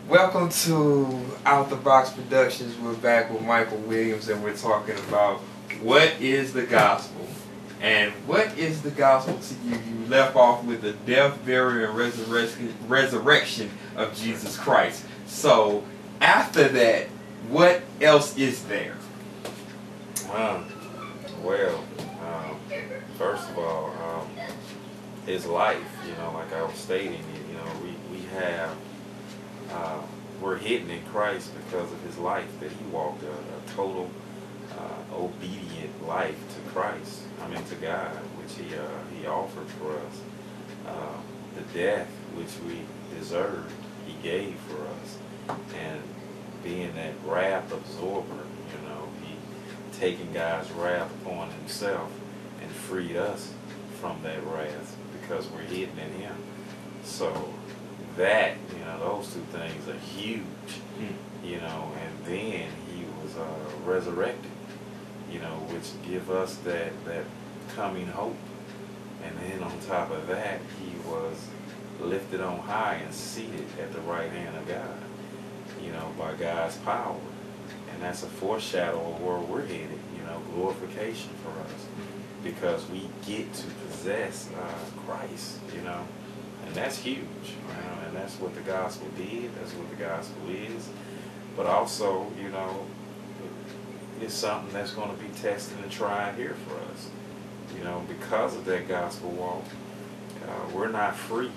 Welcome to Out the Box Productions. We're back with Michael Williams and we're talking about what is the gospel. And what is the gospel to you? You left off with the death, burial, and resurrection of Jesus Christ. So after that, what else is there? Well, first of all, his life, like I was stating, we're hidden in Christ because of his life, that he walked a total obedient life to Christ, to God, which he offered for us. The death which we deserved, he gave for us. And being that wrath absorber, he taking God's wrath upon himself and freed us from that wrath because we're hidden in him. So that, those two things are huge, and then he was resurrected, which give us that coming hope. And then on top of that, he was lifted on high and seated at the right hand of God, by God's power. And that's a foreshadow of where we're headed, glorification for us, because we get to possess Christ, and that's huge, and that's what the gospel did, that's what the gospel is. But also, it's something that's going to be tested and tried here for us, because of that gospel walk. We're not free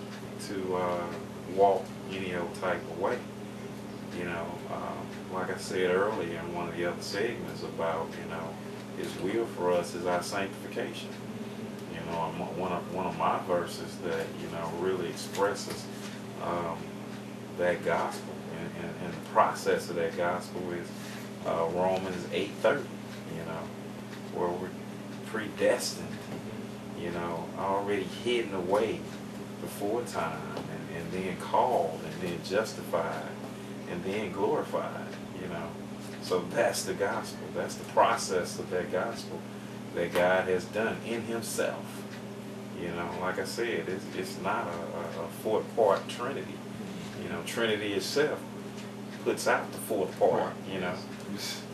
to walk any old type of way. Like I said earlier in one of the other segments about, his will for us is our sanctification. One of my verses that, really expresses that gospel and the process of that gospel is Romans 8:30, where we're predestined, already hidden away before time, and then called, and then justified, and then glorified, So that's the gospel. That's the process of that gospel that God has done in himself. Like I said, it's not a four-part Trinity. Trinity itself puts out the fourth part,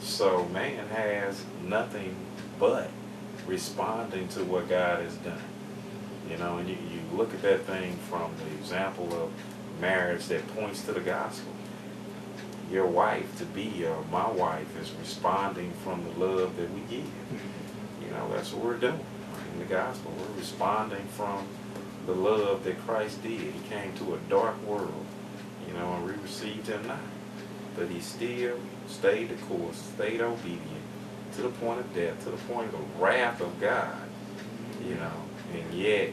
So man has nothing but responding to what God has done. And you look at that thing from the example of marriage that points to the gospel. Your wife to be, or my wife, is responding from the love that we give. That's what we're doing in the gospel. We're responding from the love that Christ did. He came to a dark world, and we received him not. But he still stayed the course, stayed obedient to the point of death, to the point of the wrath of God, and yet,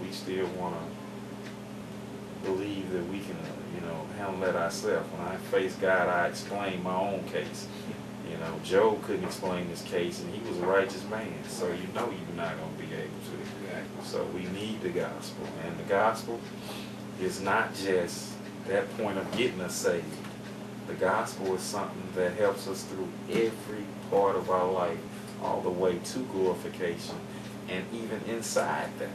we still want to believe that we can, handle that ourselves. When I face God, I explain my own case. Job couldn't explain his case, and he was a righteous man, so you're not going to be able to. So we need the gospel, and the gospel is not just that point of getting us saved. The gospel is something that helps us through every part of our life, all the way to glorification, and even inside that,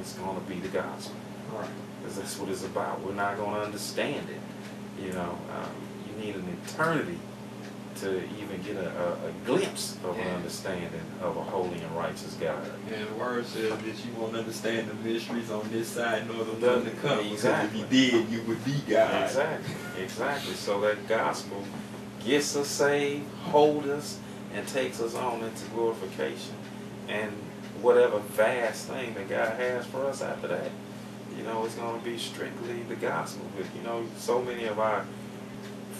it's going to be the gospel. Right. Because that's what it's about. We're not going to understand it. You need an eternity to even get a glimpse of an understanding of a holy and righteous God. And the word says that you won't understand the mysteries on this side nor the one to come. Exactly. Because if you did, you would be God. Exactly. So that gospel gets us saved, holds us, and takes us on into glorification. And whatever vast thing that God has for us after that, it's going to be strictly the gospel. But, so many of our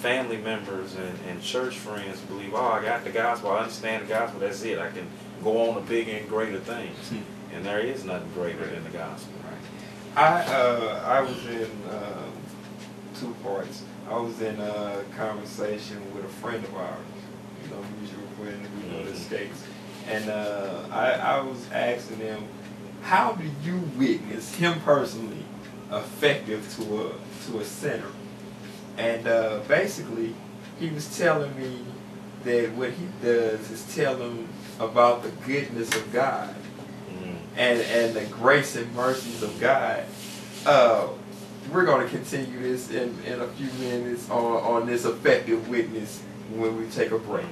family members and church friends believe, oh, I got the gospel, I understand the gospel, that's it. I can go on to bigger and greater things. And there is nothing greater than the gospel. I was in two parts. I was in a conversation with a friend of ours, mutual friend, the States. And I was asking them, how do you witness him personally effective to a sinner? And basically, he was telling me that what he does is tell them about the goodness of God and the grace and mercies of God. we're going to continue this in a few minutes on this effective witness when we take a break.